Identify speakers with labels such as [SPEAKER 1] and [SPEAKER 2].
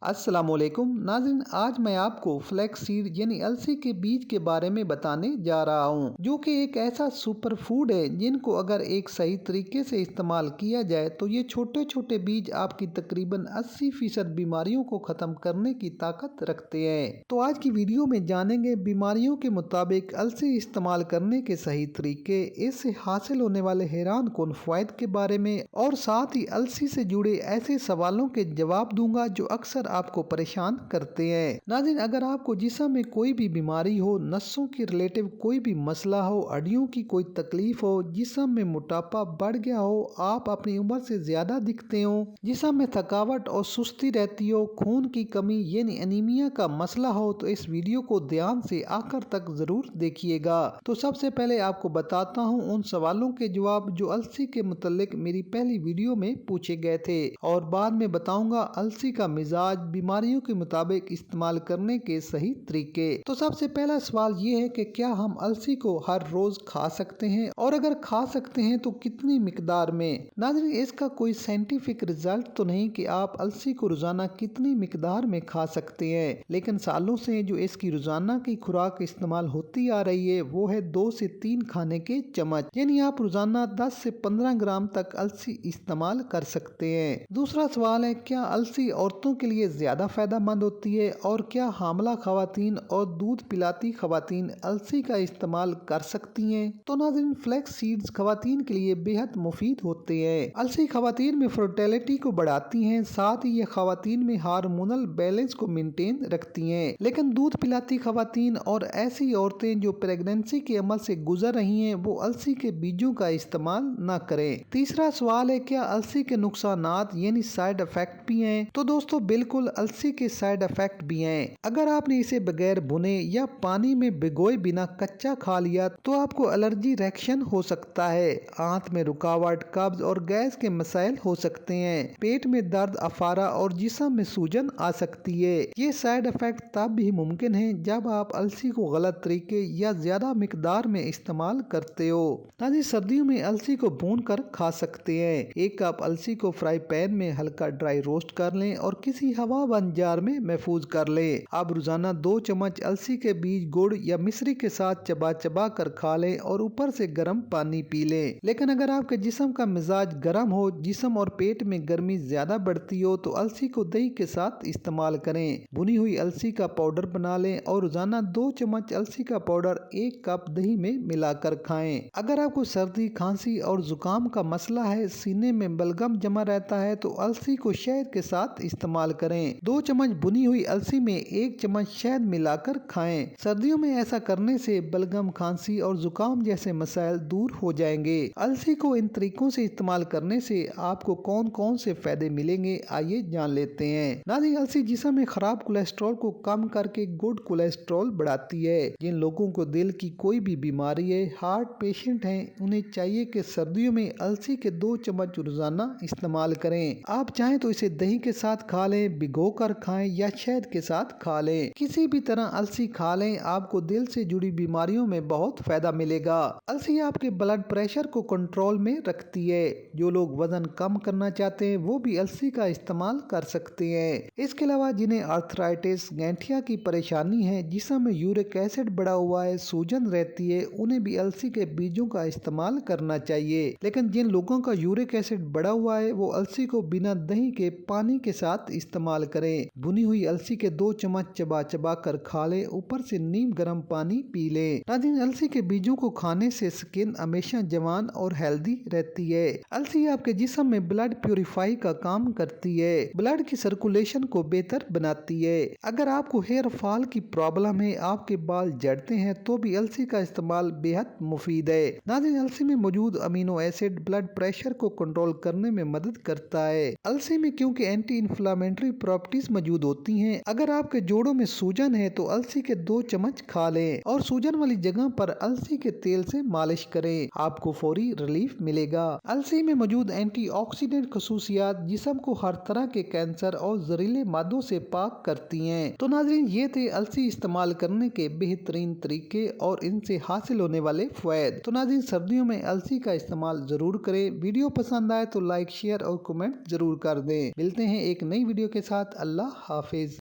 [SPEAKER 1] अस्सलाम वालेकुम नाज़रीन, आज मैं आपको फ्लैक्स सीड यानी अलसी के बीज के बारे में बताने जा रहा हूँ, जो कि एक ऐसा सुपर फूड है जिनको अगर एक सही तरीके से इस्तेमाल किया जाए तो ये छोटे छोटे बीज आपकी तकरीबन 80% बीमारियों को ख़त्म करने की ताकत रखते हैं। तो आज की वीडियो में जानेंगे बीमारियों के मुताबिक अलसी इस्तेमाल करने के सही तरीके, इससे हासिल होने वाले हैरान कुन फ़वाइद के बारे में, और साथ ही अलसी से जुड़े ऐसे सवालों के जवाब दूंगा जो अक्सर आपको परेशान करते हैं। नाज़रीन, अगर आपको जिस्म में कोई भी बीमारी हो, नसों के रिलेटिव कोई भी मसला हो, हड्डियों की कोई तकलीफ हो, जिस्म में मोटापा बढ़ गया हो, आप अपनी उम्र से ज्यादा दिखते हो, जिस्म में थकावट और सुस्ती रहती हो, खून की कमी यानी एनीमिया का मसला हो, तो इस वीडियो को ध्यान से आखिर तक जरूर देखिएगा। तो सबसे पहले आपको बताता हूँ उन सवालों के जवाब जो अलसी के मुतालिक मेरी पहली वीडियो में पूछे गए थे, और बाद में बताऊंगा अलसी का मिजाज, बीमारियों के मुताबिक इस्तेमाल करने के सही तरीके। तो सबसे पहला सवाल ये है कि क्या हम अलसी को हर रोज खा सकते हैं, और अगर खा सकते हैं तो कितनी मिकदार में। नाज़रीन, इसका कोई साइंटिफिक रिजल्ट तो नहीं कि आप अलसी को रोजाना कितनी मिकदार में खा सकते हैं, लेकिन सालों से जो इसकी रोजाना की खुराक इस्तेमाल होती आ रही है वो है 2 से 3 खाने के चम्मच, यानी आप रोजाना 10 से 15 ग्राम तक अलसी इस्तेमाल कर सकते हैं। दूसरा सवाल है, क्या अलसी औरतों के लिए ज्यादा फायदेमंद होती है, और क्या हामला खवातीन और दूध पिलाती खवातीन अलसी का इस्तेमाल कर सकती हैं। तो नाज़रीन, फ्लैक्स सीड्स खवातीन के लिए बेहद मुफीद होते हैं। अलसी खवातीन में फर्टिलिटी को बढ़ाती हैं, साथ ही ये खवातीन में हार्मोनल बैलेंस को मेंटेन रखती हैं। लेकिन दूध पिलाती खवातीन और ऐसी औरतें जो प्रेगनेंसी के अमल से गुजर रही हैं, वो अलसी के बीजों का इस्तेमाल न करें। तीसरा सवाल है, क्या अलसी के नुकसानात यानी साइड इफेक्ट भी हैं। तो दोस्तों, बिल्कुल अलसी के साइड इफेक्ट भी हैं। अगर आपने इसे बगैर भुने या पानी में भिगोए बिना कच्चा खा लिया तो आपको एलर्जी रिएक्शन हो सकता है, आंत में रुकावट, कब्ज और गैस के मसाइल हो सकते हैं, पेट में दर्द, अफारा और जिस्म में सूजन आ सकती है। ये साइड इफेक्ट तब भी मुमकिन है जब आप अलसी को गलत तरीके या ज्यादा मिकदार में इस्तेमाल करते हो। ताकि सर्दियों में अलसी को भून कर खा सकते हैं। 1 कप अलसी को फ्राई पैन में हल्का ड्राई रोस्ट कर लें और किसी हवाबंद जार में महफूज कर लें। आप रोजाना 2 चम्मच अलसी के बीज गुड़ या मिश्री के साथ चबा चबा कर खा लें और ऊपर से गर्म पानी पी लें। लेकिन अगर आपके जिस्म का मिजाज गर्म हो, जिस्म और पेट में गर्मी ज्यादा बढ़ती हो, तो अलसी को दही के साथ इस्तेमाल करें। भुनी हुई अलसी का पाउडर बना लें और रोजाना 2 चम्मच अलसी का पाउडर 1 कप दही में मिलाकर खाएं। अगर आपको सर्दी, खांसी और जुकाम का मसला है, सीने में बलगम जमा रहता है, तो अलसी को शहद के साथ इस्तेमाल करें। 2 चम्मच भुनी हुई अलसी में 1 चम्मच शहद मिलाकर खाएं। सर्दियों में ऐसा करने से बलगम, खांसी और जुकाम जैसे मसाइल दूर हो जाएंगे। अलसी को इन तरीकों से इस्तेमाल करने से आपको कौन कौन से फायदे मिलेंगे, आइए जान लेते हैं। नाज़रीन, अलसी जिस्म में खराब कोलेस्ट्रॉल को कम करके गुड कोलेस्ट्रॉल बढ़ाती है। जिन लोगों को दिल की कोई भी बीमारी है, हार्ट पेशेंट हैं, उन्हें चाहिए कि सर्दियों में अलसी के 2 चम्मच रोजाना इस्तेमाल करें। आप चाहें तो इसे दही के साथ खा लें, भिगो कर खाएं या शहद के साथ खा लें। किसी भी तरह अलसी खा लें, आपको दिल से जुड़ी बीमारियों में बहुत फायदा मिलेगा। अलसी आपके ब्लड प्रेशर को कंट्रोल में रखती है। जो लोग वजन कम करना चाहते हैं वो भी अलसी का इस्तेमाल कर सकते हैं। इसके अलावा जिन्हें आर्थराइटिस, गैंठिया की परेशानी है, जिस्म में यूरिक एसिड बढ़ा हुआ है, सूजन रहती है, उन्हें भी अलसी के बीजों का इस्तेमाल करना चाहिए। लेकिन जिन लोगों का यूरिक एसिड बढ़ा हुआ है वो अलसी को बिना दही के पानी के साथ इस्तेमाल करें। भुनी हुई अलसी के 2 चम्मच चबा चबा कर खा ले, ऊपर से नीम गर्म पानी पी ले। नाज़रीन, अलसी के बीजों को खाने से स्किन हमेशा जवान और हेल्दी रहती है। अलसी आपके जिस्म में ब्लड प्यूरिफाई का काम करती है, ब्लड की सर्कुलेशन को बेहतर बनाती है। अगर आपको हेयर फॉल की प्रॉब्लम है, आपके बाल झड़ते हैं, तो भी अलसी का इस्तेमाल बेहद मुफीद है। नाज़रीन, अलसी में मौजूद अमीनो एसिड ब्लड प्रेशर को कंट्रोल करने में मदद करता है। अलसी में क्योंकि एंटी इन्फ्लामेटरी प्रॉपर्टीज मौजूद होती हैं, अगर आपके जोड़ों में सूजन है तो अलसी के 2 चम्मच खा लें और सूजन वाली जगह पर अलसी के तेल से मालिश करें, आपको फौरी रिलीफ मिलेगा। अलसी में मौजूद एंटीऑक्सीडेंट खसूसियात जिस्म को हर तरह के कैंसर और जहरीले मादों से पाक करती हैं। तो नाज़रीन, ये थे अलसी इस्तेमाल करने के बेहतरीन तरीके और इनसे हासिल होने वाले फायदे। तो नाज़रीन, सर्दियों में अलसी का इस्तेमाल जरूर करें। वीडियो पसंद आए तो लाइक, शेयर और कमेंट जरूर कर दें। मिलते हैं एक नई वीडियो के ساتھ اللہ حافظ۔